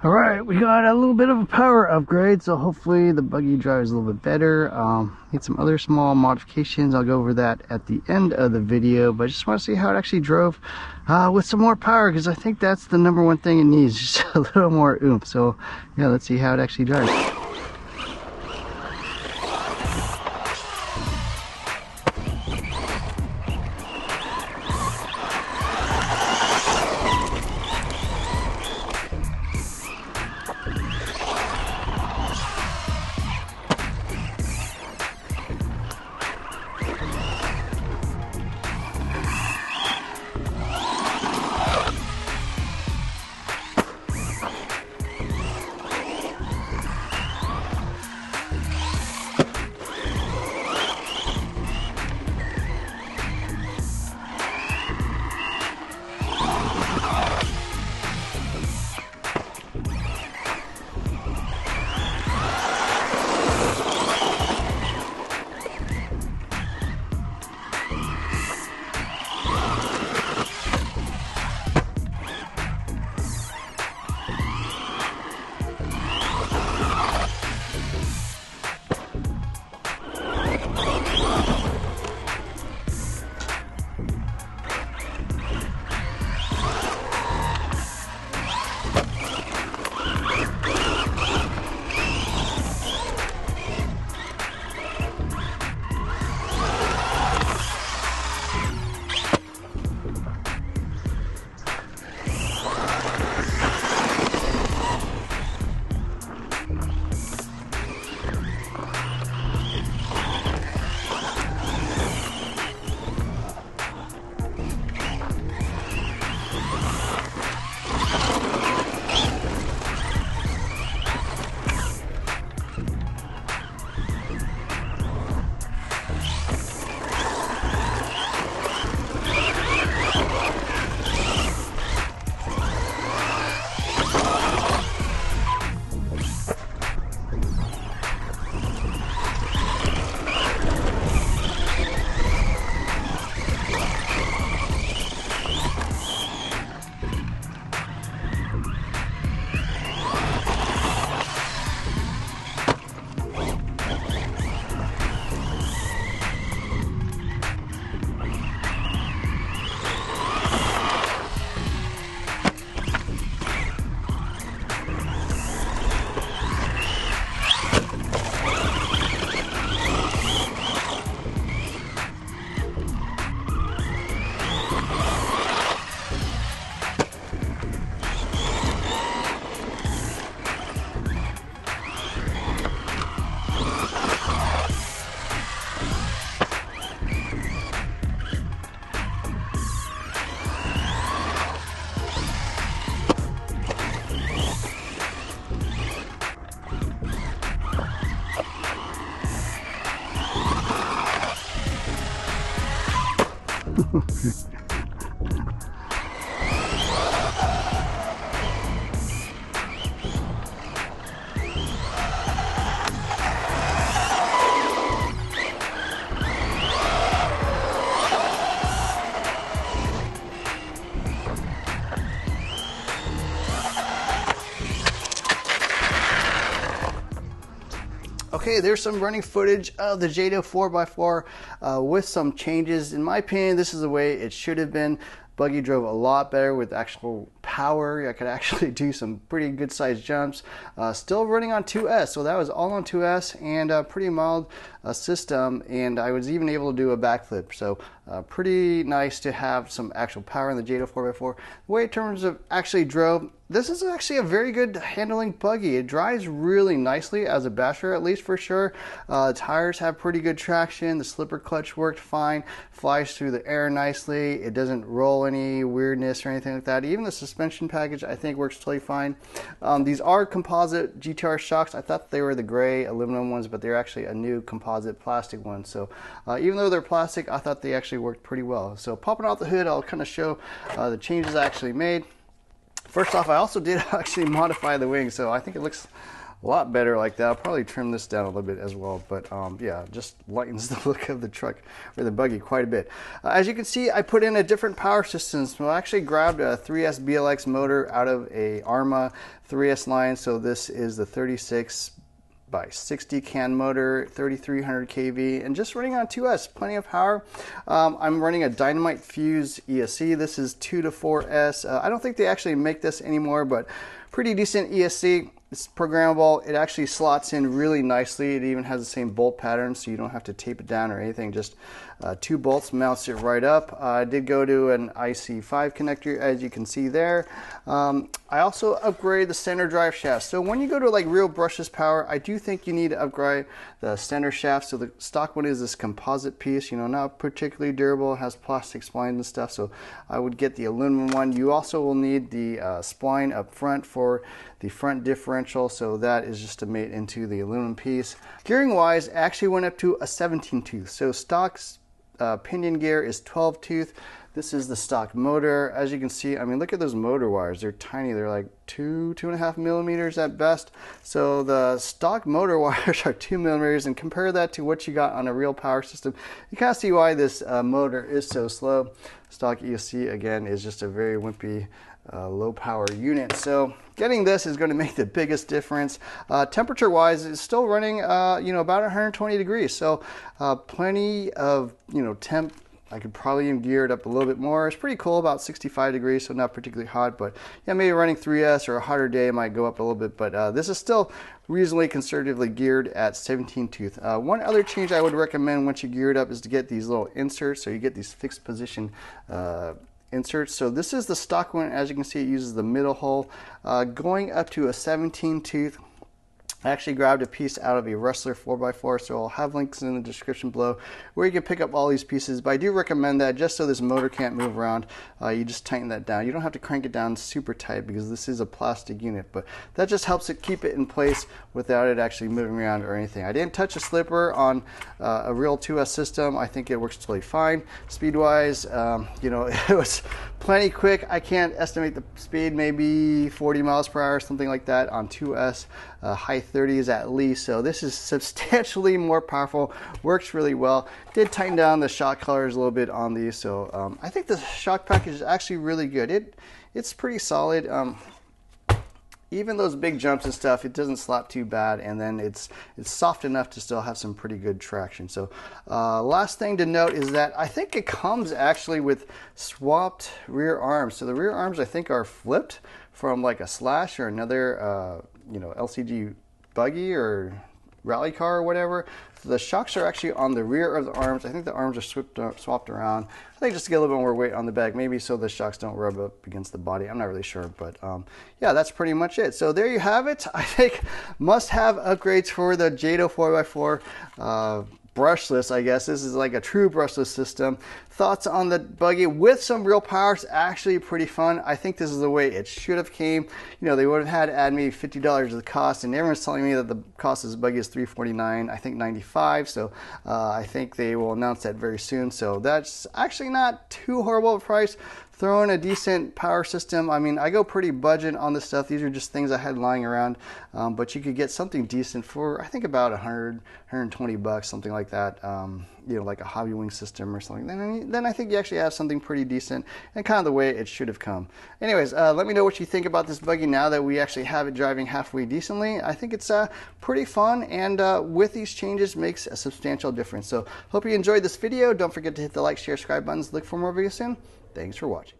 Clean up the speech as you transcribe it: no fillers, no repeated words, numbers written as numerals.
All right, we got a little bit of a power upgrade, so hopefully the buggy drives a little bit better. Need some other small modifications. I'll go over that at the end of the video, but I just want to see how it actually drove with some more power, because I think that's the number one thing it needs, just a little more oomph. So yeah, let's see how it actually drives. Okay, there's some running footage of the JATO 4x4 with some changes. In my opinion, this is the way it should have been. Buggy drove a lot better with actual power. I could actually do some pretty good sized jumps. Still running on 2S, so that was all on 2S and a pretty mild system, and I was even able to do a backflip. So pretty nice to have some actual power in the JATO 4x4. The way in terms of actually drove, this is actually a very good handling buggy. It drives really nicely as a basher, at least for sure. Tires have pretty good traction. The slipper clutch worked fine. Flies through the air nicely. It doesn't roll any weirdness or anything like that. Even the suspension package I think works totally fine. These are composite GTR shocks. I thought they were the gray aluminum ones, but they're actually a new composite plastic one. So even though they're plastic, I thought they actually worked pretty well. So popping out the hood, I'll kind of show the changes I actually made. First off, I also did actually modify the wing, so I think it looks a lot better like that. I'll probably trim this down a little bit as well, but yeah, just lightens the look of the truck or the buggy quite a bit. As you can see, I put in a different power system. So I actually grabbed a 3S BLX motor out of a Arma 3S line. So this is the 36 by 60 can motor, 3300 kV, and just running on 2S, plenty of power. I'm running a Dynamite Fuse ESC. This is 2 to 4S. I don't think they actually make this anymore, but pretty decent ESC. It's programmable. It actually slots in really nicely. It even has the same bolt pattern, so you don't have to tape it down or anything. Just 2 bolts mounts it right up. I did go to an IC5 connector, as you can see there. I also upgraded the center drive shaft. So when you go to like real brushless power, I do think you need to upgrade the center shaft. So the stock one is this composite piece, you know, not particularly durable. It has plastic splines and stuff, so I would get the aluminum one. You also will need the spline up front for the front differential, so that is just to mate into the aluminum piece. Gearing wise, I actually went up to a 17 tooth. So stock's pinion gear is 12 tooth. This is the stock motor. As you can see, I mean, look at those motor wires. They're tiny. They're like 2.5 millimeters at best. So the stock motor wires are 2 millimeters, and compare that to what you got on a real power system. You kind of see why this motor is so slow. Stock ESC, again, is just a very wimpy low power unit. So getting this is going to make the biggest difference. Temperature wise, it's still running you know, about 120 degrees. So plenty of, you know, temp. I could probably even gear it up a little bit more. It's pretty cool, about 65 degrees, so not particularly hot, but yeah, maybe running 3S or a hotter day it might go up a little bit, but this is still reasonably conservatively geared at 17 tooth. One other change I would recommend once you gear it up is to get these little inserts, so you get these fixed position inserts. So this is the stock one. As you can see, it uses the middle hole. Going up to a 17 tooth, I actually grabbed a piece out of a Wrestler 4x4, so I'll have links in the description below where you can pick up all these pieces, but I do recommend that just so this motor can't move around. You just tighten that down. You don't have to crank it down super tight because this is a plastic unit, but that just helps it keep it in place without it actually moving around or anything. I didn't touch a slipper on a real 2S system. I think it works totally fine. Speed-wise, you know, it was plenty quick. I can't estimate the speed, maybe 40 miles per hour, something like that on 2S. High 30s at least, so this is substantially more powerful, works really well. Did tighten down the shock collars a little bit on these, so I think the shock package is actually really good. It's pretty solid. Even those big jumps and stuff, it doesn't slap too bad, and then it's soft enough to still have some pretty good traction. So last thing to note is that I think it comes actually with swapped rear arms. So the rear arms I think are flipped from like a Slash or another you know, LCG buggy or rally car or whatever. So the shocks are actually on the rear of the arms. I think the arms are swapped around. I think just to get a little bit more weight on the back, maybe so the shocks don't rub up against the body. I'm not really sure, but yeah, that's pretty much it. So there you have it. I think must-have upgrades for the JATO 4x4 brushless, I guess. This is like a true brushless system. Thoughts on the buggy with some real power is actually pretty fun. I think this is the way it should have came. You know, they would have had to add maybe $50 of the cost, and everyone's telling me that the cost of this buggy is $349, I think $95. So I think they will announce that very soon. So that's actually not too horrible a price. Throw in a decent power system. I mean, I go pretty budget on this stuff. These are just things I had lying around, but you could get something decent for, I think, about 120 bucks, something like that. You know, like a Hobby Wing system or something. Then I think you actually have something pretty decent and kind of the way it should have come. Anyways, let me know what you think about this buggy now that we actually have it driving halfway decently. I think it's pretty fun, and with these changes makes a substantial difference. So hope you enjoyed this video. Don't forget to hit the like, share, subscribe buttons. Look for more videos soon. Thanks for watching.